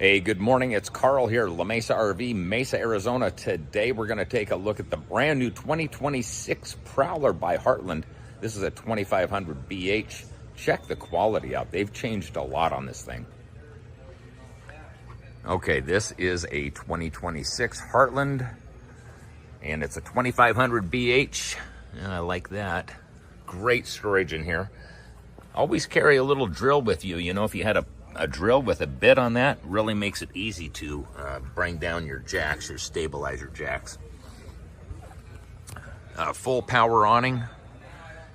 Hey, good morning. It's Carl here, La Mesa RV, Mesa, Arizona. Today we're going to take a look at the brand new 2026 Prowler by Heartland. This is a 2500BH. Check the quality out. They've changed a lot on this thing. Okay, this is a 2026 Heartland, and it's a 2500BH. I like that. Great storage in here. Always carry a little drill with you. You know, if you had a drill with a bit on that, really makes it easy to bring down your jacks, your stabilizer jacks. Full power awning.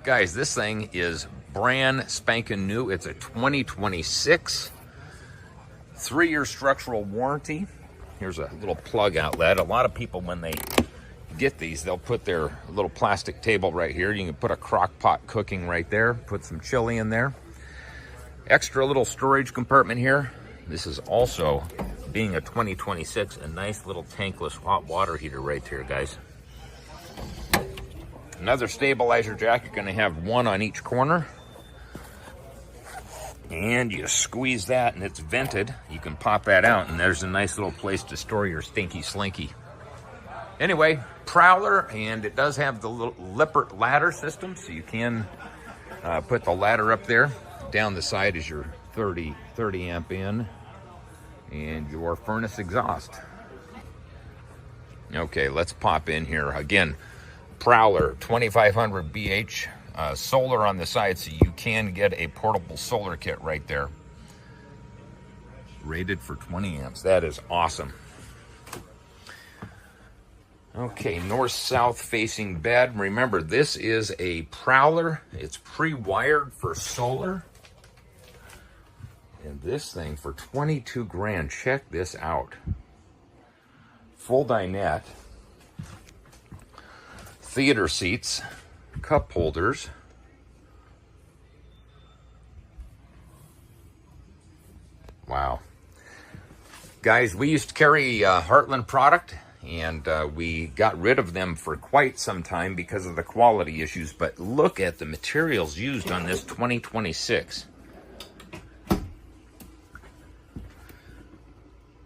Guys, this thing is brand spanking new. It's a 2026, 3-year structural warranty. Here's a little plug outlet. A lot of people, when they get these, they'll put their little plastic table right here. You can put a crock pot cooking right there, put some chili in there. Extra little storage compartment here. This is also, being a 2026, a nice little tankless hot water heater right here, guys. Another stabilizer jack. You're going to have one on each corner. And you squeeze that and it's vented. You can pop that out and there's a nice little place to store your stinky slinky. Anyway, Prowler, and it does have the little Lippert ladder system, so you can put the ladder up there. Down the side is your 30 amp in and your furnace exhaust. Okay, let's pop in here. Again, Prowler 2500BH, solar on the side, so you can get a portable solar kit right there. Rated for 20 amps. That is awesome. Okay, north-south facing bed. Remember, this is a Prowler. It's pre-wired for solar. And this thing for 22 grand, check this out. Full dinette, theater seats, cup holders. Wow. Guys, we used to carry Heartland product, and we got rid of them for quite some time because of the quality issues. But look at the materials used on this 2026.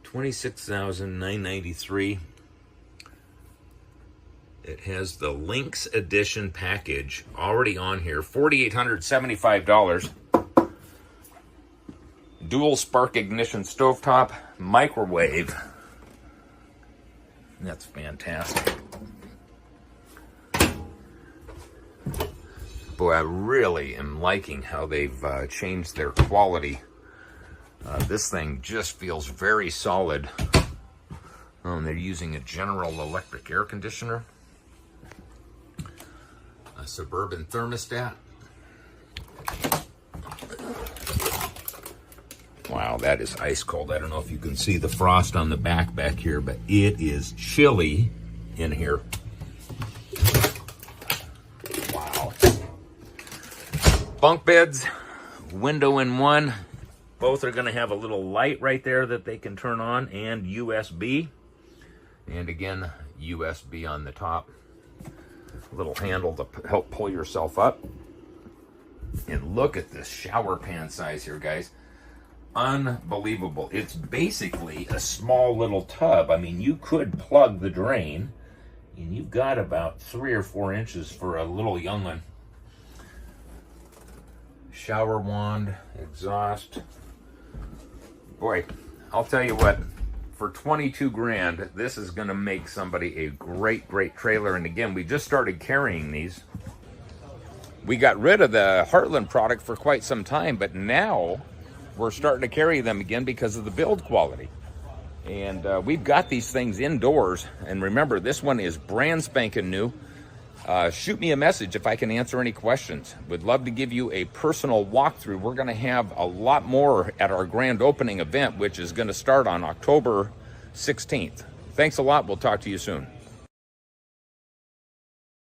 $26,993. It has the Lynx Edition package already on here. $4,875. Dual spark ignition stovetop, microwave. That's fantastic. Boy, I really am liking how they've changed their quality. This thing just feels very solid. And they're using a General Electric air conditioner. A Suburban thermostat. Wow, that is ice cold. I don't know if you can see the frost on the back here, but it is chilly in here. Wow. Bunk beds, window in one. Both are going to have a little light right there that they can turn on, and USB. And again, USB on the top. A little handle to help pull yourself up. And look at this shower pan size here, guys. Unbelievable. It's basically a small little tub. I mean, you could plug the drain, and you've got about 3 or 4 inches for a little young one. Shower wand, exhaust. Boy, I'll tell you what, for 22 grand, this is going to make somebody a great trailer. And again, we just started carrying these. We got rid of the Heartland product for quite some time, but now we're starting to carry them again because of the build quality. And we've got these things indoors. And remember, this one is brand spanking new. Shoot me a message if I can answer any questions. Would love to give you a personal walkthrough. We're going to have a lot more at our grand opening event, which is going to start on October 16th. Thanks a lot. We'll talk to you soon.